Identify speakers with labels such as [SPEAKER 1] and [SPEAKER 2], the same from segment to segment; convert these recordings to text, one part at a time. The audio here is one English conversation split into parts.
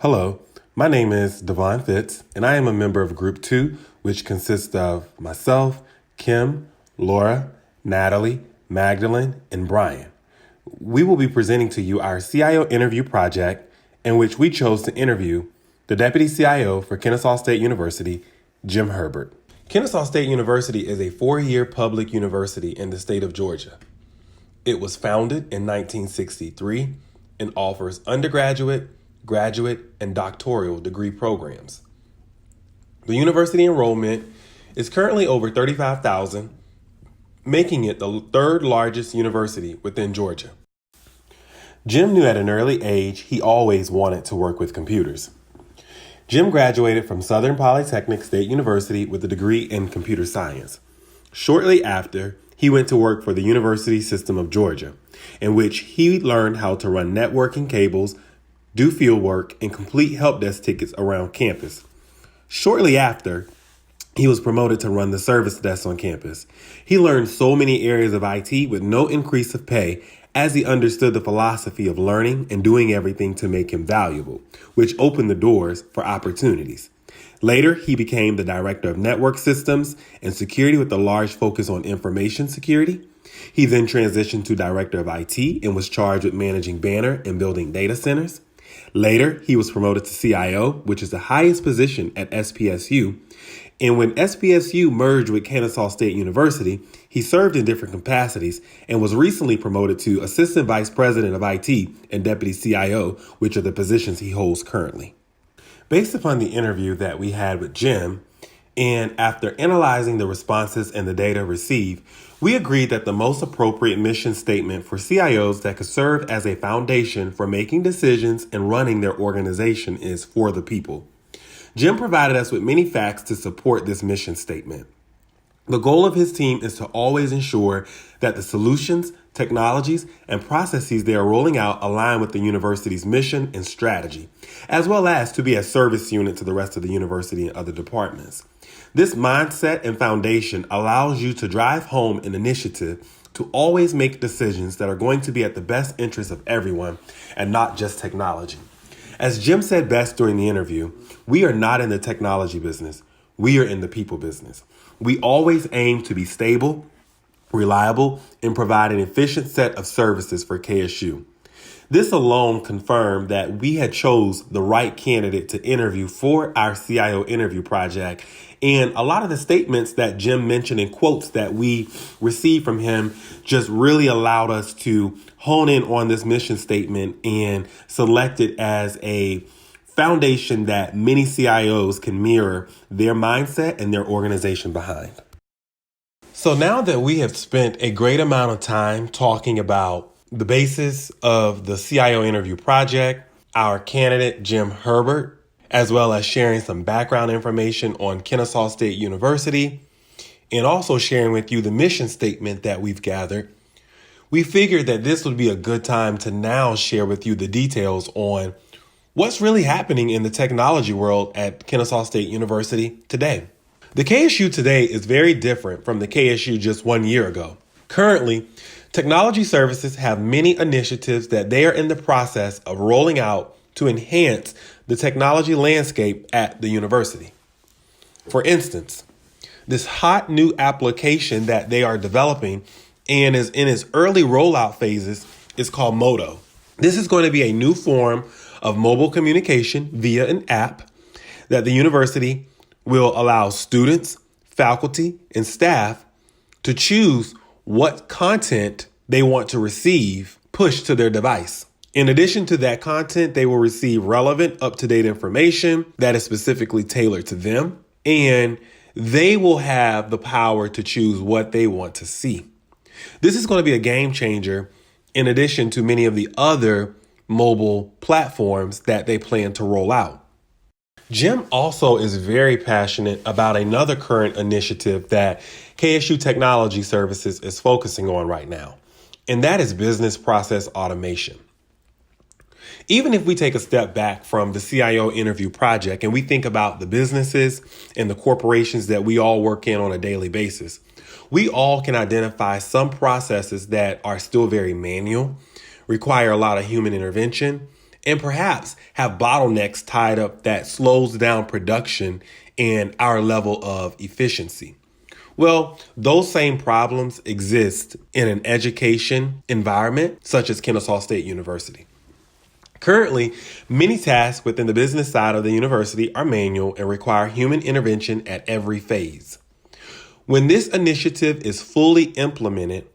[SPEAKER 1] Hello, my name is Devon Fitz, and I am a member of Group 2, which consists of myself, Kim, Laura, Natalie, Magdalene, and Brian. We will be presenting to you our CIO interview project, in which we chose to interview the Deputy CIO for Kennesaw State University, Jim Herbert. Kennesaw State University is a 4-year public university in the state of Georgia. It was founded in 1963 and offers undergraduate, graduate, and doctoral degree programs. The university enrollment is currently over 35,000, making it the third largest university within Georgia. Jim knew at an early age he always wanted to work with computers. Jim graduated from Southern Polytechnic State University with a degree in computer science. Shortly after, he went to work for the University System of Georgia, in which he learned how to run networking cables, do field work, and complete help desk tickets around campus. Shortly after, he was promoted to run the service desk on campus. He learned so many areas of IT with no increase of pay, as he understood the philosophy of learning and doing everything to make him valuable, which opened the doors for opportunities. Later, he became the director of network systems and security with a large focus on information security. He then transitioned to director of IT and was charged with managing Banner and building data centers. Later, he was promoted to CIO, which is the highest position at SPSU. And when SPSU merged with Kennesaw State University, he served in different capacities and was recently promoted to Assistant Vice President of IT and Deputy CIO, which are the positions he holds currently. Based upon the interview that we had with Jim, and after analyzing the responses and the data received, we agreed that the most appropriate mission statement for CIOs that could serve as a foundation for making decisions and running their organization is for the people. Jim provided us with many facts to support this mission statement. The goal of his team is to always ensure that the solutions, technologies, and processes they are rolling out align with the university's mission and strategy, as well as to be a service unit to the rest of the university and other departments. This mindset and foundation allows you to drive home an initiative to always make decisions that are going to be at the best interest of everyone and not just technology. As Jim said best during the interview, we are not in the technology business. We are in the people business. We always aim to be stable, reliable, and provide an efficient set of services for KSU. This alone confirmed that we had chose the right candidate to interview for our CIO interview project. And a lot of the statements that Jim mentioned and quotes that we received from him just really allowed us to hone in on this mission statement and select it as a foundation that many CIOs can mirror their mindset and their organization behind. So now that we have spent a great amount of time talking about the basis of the CIO interview project, our candidate, Jim Herbert, as well as sharing some background information on Kennesaw State University, and also sharing with you the mission statement that we've gathered, we figured that this would be a good time to now share with you the details on what's really happening in the technology world at Kennesaw State University today. The KSU today is very different from the KSU just 1 year ago. Currently, technology services have many initiatives that they are in the process of rolling out to enhance the technology landscape at the university. For instance, this hot new application that they are developing and is in its early rollout phases is called Moto. This is going to be a new form of mobile communication via an app that the university will allow students, faculty, and staff to choose what content they want to receive pushed to their device. In addition to that content, they will receive relevant, up-to-date information that is specifically tailored to them, and they will have the power to choose what they want to see. This is going to be a game changer in addition to many of the other mobile platforms that they plan to roll out. Jim also is very passionate about another current initiative that KSU Technology Services is focusing on right now, and that is business process automation. Even if we take a step back from the CIO interview project and we think about the businesses and the corporations that we all work in on a daily basis, we all can identify some processes that are still very manual, require a lot of human intervention, and perhaps have bottlenecks tied up that slows down production and our level of efficiency. Well, those same problems exist in an education environment such as Kennesaw State University. Currently, many tasks within the business side of the university are manual and require human intervention at every phase. When this initiative is fully implemented,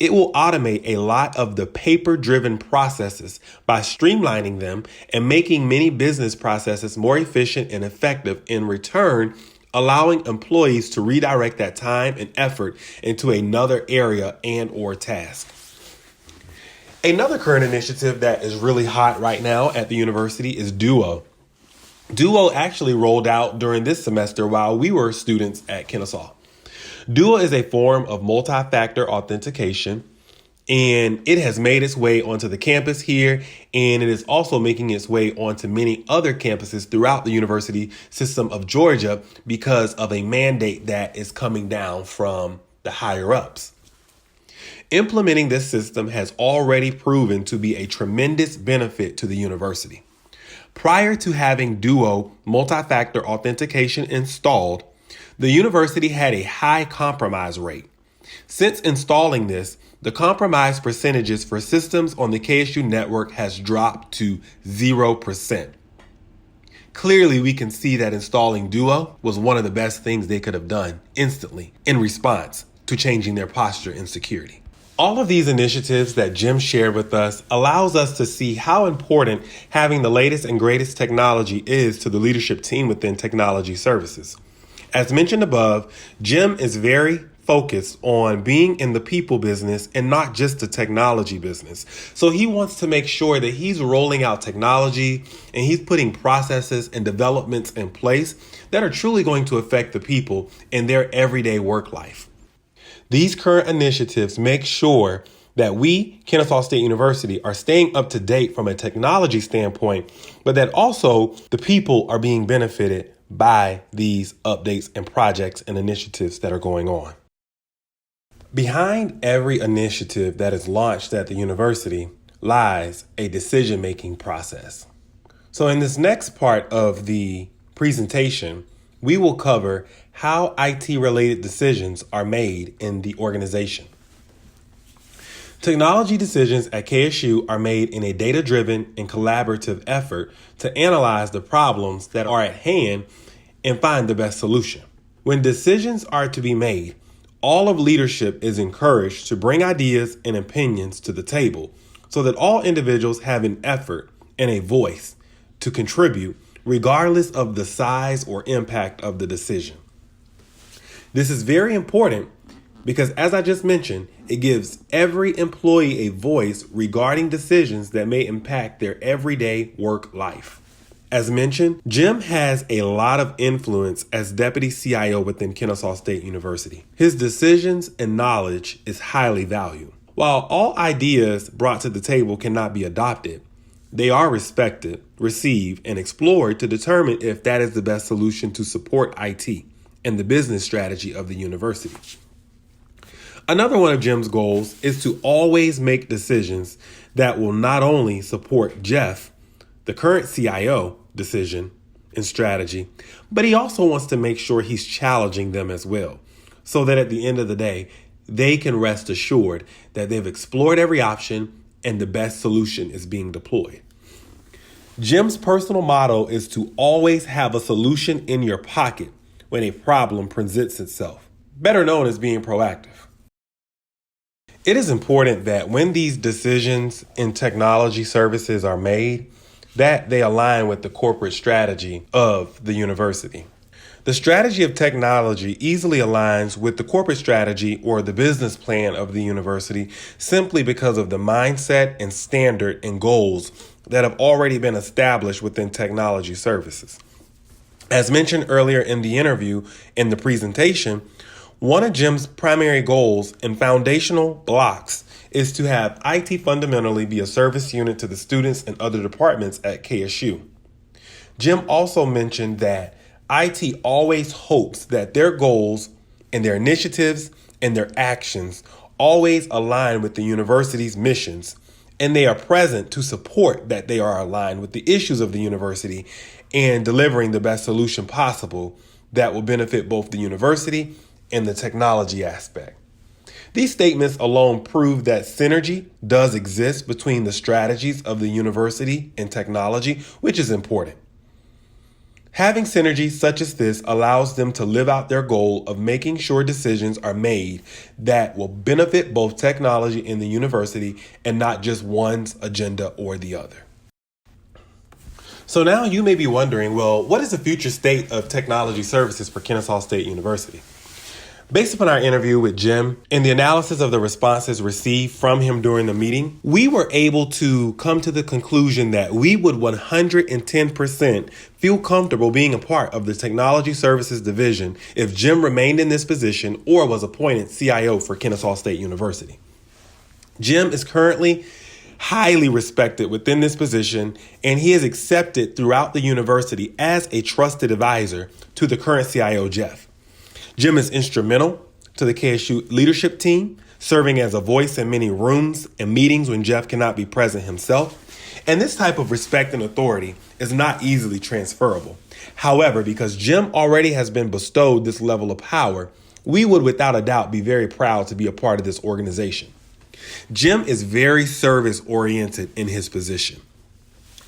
[SPEAKER 1] it will automate a lot of the paper-driven processes by streamlining them and making many business processes more efficient and effective, in return allowing employees to redirect that time and effort into another area and or task. Another current initiative that is really hot right now at the university is Duo. Duo actually rolled out during this semester while we were students at Kennesaw. Duo is a form of multi-factor authentication, and it has made its way onto the campus here, and it is also making its way onto many other campuses throughout the university system of Georgia because of a mandate that is coming down from the higher ups. Implementing this system has already proven to be a tremendous benefit to the university. Prior to having Duo multi-factor authentication installed, the university had a high compromise rate. Since installing this, the compromise percentages for systems on the KSU network has dropped to 0%. Clearly, we can see that installing Duo was one of the best things they could have done instantly in response to changing their posture in security. All of these initiatives that Jim shared with us allows us to see how important having the latest and greatest technology is to the leadership team within technology services. As mentioned above, Jim is very focused on being in the people business and not just the technology business. So he wants to make sure that he's rolling out technology and he's putting processes and developments in place that are truly going to affect the people in their everyday work life. These current initiatives make sure that we, Kennesaw State University, are staying up to date from a technology standpoint, but that also the people are being benefited by these updates and projects and initiatives that are going on. Behind every initiative that is launched at the university lies a decision-making process. So in this next part of the presentation, we will cover how IT-related decisions are made in the organization. Technology decisions at KSU are made in a data-driven and collaborative effort to analyze the problems that are at hand and find the best solution. When decisions are to be made, all of leadership is encouraged to bring ideas and opinions to the table so that all individuals have an effort and a voice to contribute regardless of the size or impact of the decision. This is very important because, as I just mentioned, it gives every employee a voice regarding decisions that may impact their everyday work life. As mentioned, Jim has a lot of influence as Deputy CIO within Kennesaw State University. His decisions and knowledge is highly valued. While all ideas brought to the table cannot be adopted, they are respected, received, and explored to determine if that is the best solution to support IT and the business strategy of the university. Another one of Jim's goals is to always make decisions that will not only support Jeff, the current CIO, decision and strategy, but he also wants to make sure he's challenging them as well, so that at the end of the day, they can rest assured that they've explored every option and the best solution is being deployed. Jim's personal motto is to always have a solution in your pocket when a problem presents itself, better known as being proactive. It is important that when these decisions in technology services are made, that they align with the corporate strategy of the university. The strategy of technology easily aligns with the corporate strategy or the business plan of the university simply because of the mindset and standard and goals that have already been established within technology services. As mentioned earlier in the interview in the presentation, one of Jim's primary goals and foundational blocks is to have IT fundamentally be a service unit to the students and other departments at KSU. Jim also mentioned that IT always hopes that their goals and their initiatives and their actions always align with the university's missions and they are present to support that they are aligned with the issues of the university and delivering the best solution possible that will benefit both the university and the technology aspect. These statements alone prove that synergy does exist between the strategies of the university and technology, which is important. Having synergy such as this allows them to live out their goal of making sure decisions are made that will benefit both technology and the university and not just one's agenda or the other. So now you may be wondering, well, what is the future state of technology services for Kennesaw State University? Based upon our interview with Jim and the analysis of the responses received from him during the meeting, we were able to come to the conclusion that we would 110% feel comfortable being a part of the Technology Services Division if Jim remained in this position or was appointed CIO for Kennesaw State University. Jim is currently highly respected within this position, and he is accepted throughout the university as a trusted advisor to the current CIO, Jeff. Jim is instrumental to the KSU leadership team, serving as a voice in many rooms and meetings when Jeff cannot be present himself. And this type of respect and authority is not easily transferable. However, because Jim already has been bestowed this level of power, we would without a doubt be very proud to be a part of this organization. Jim is very service-oriented in his position.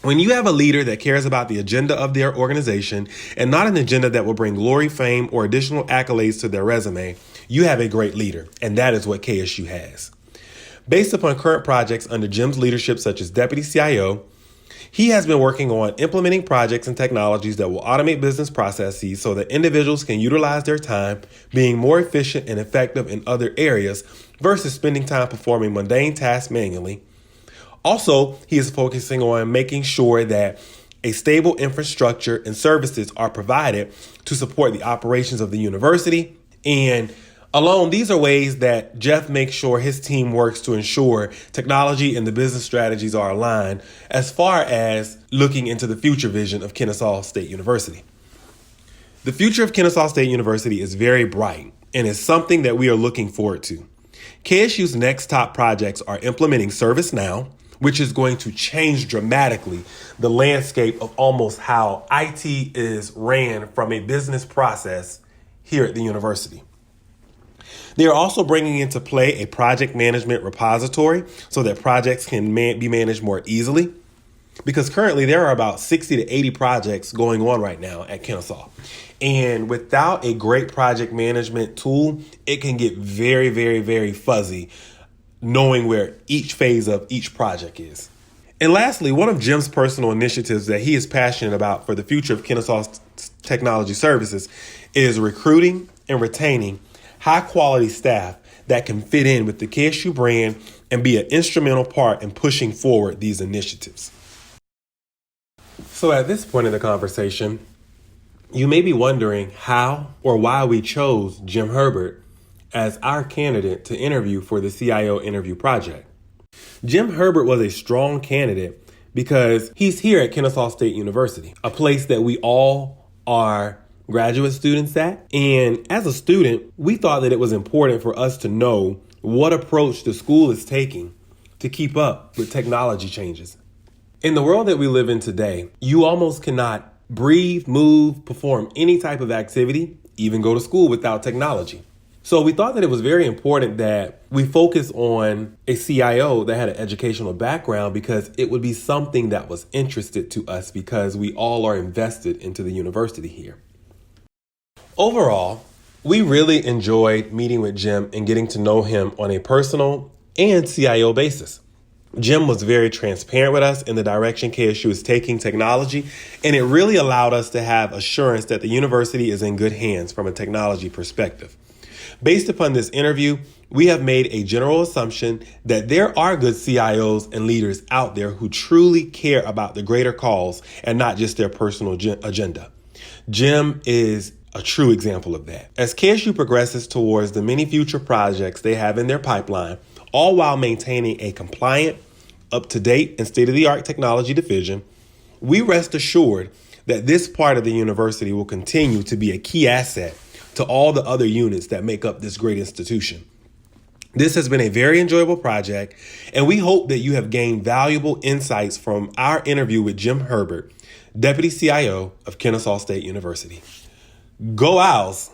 [SPEAKER 1] When you have a leader that cares about the agenda of their organization and not an agenda that will bring glory, fame, or additional accolades to their resume, you have a great leader, and that is what KSU has. Based upon current projects under Jim's leadership, such as Deputy CIO, he has been working on implementing projects and technologies that will automate business processes so that individuals can utilize their time being more efficient and effective in other areas versus spending time performing mundane tasks manually. Also, he is focusing on making sure that a stable infrastructure and services are provided to support the operations of the university. And alone, these are ways that Jeff makes sure his team works to ensure technology and the business strategies are aligned as far as looking into the future vision of Kennesaw State University. The future of Kennesaw State University is very bright and is something that we are looking forward to. KSU's next top projects are implementing ServiceNow, which is going to change dramatically the landscape of almost how IT is ran from a business process here at the university. They are also bringing into play a project management repository so that projects can be managed more easily, because currently there are about 60 to 80 projects going on right now at Kennesaw. And without a great project management tool, it can get very, very, very fuzzy knowing where each phase of each project is. And lastly, one of Jim's personal initiatives that he is passionate about for the future of Kennesaw Technology Services is recruiting and retaining high quality staff that can fit in with the KSU brand and be an instrumental part in pushing forward these initiatives. So at this point in the conversation, you may be wondering how or why we chose Jim Herbert as our candidate to interview for the CIO interview project. Jim Herbert was a strong candidate because he's here at Kennesaw State University, a place that we all are graduate students at. And as a student, we thought that it was important for us to know what approach the school is taking to keep up with technology changes. In the world that we live in today, you almost cannot breathe, move, perform any type of activity, even go to school without technology. So we thought that it was very important that we focus on a CIO that had an educational background, because it would be something that was interested to us because we all are invested into the university here. Overall, we really enjoyed meeting with Jim and getting to know him on a personal and CIO basis. Jim was very transparent with us in the direction KSU is taking technology, and it really allowed us to have assurance that the university is in good hands from a technology perspective. Based upon this interview, we have made a general assumption that there are good CIOs and leaders out there who truly care about the greater cause and not just their personal agenda. Jim is a true example of that. As KSU progresses towards the many future projects they have in their pipeline, all while maintaining a compliant, up-to-date, and state-of-the-art technology division, we rest assured that this part of the university will continue to be a key asset to all the other units that make up this great institution. This has been a very enjoyable project, and we hope that you have gained valuable insights from our interview with Jim Herbert, Deputy CIO of Kennesaw State University. Go Owls!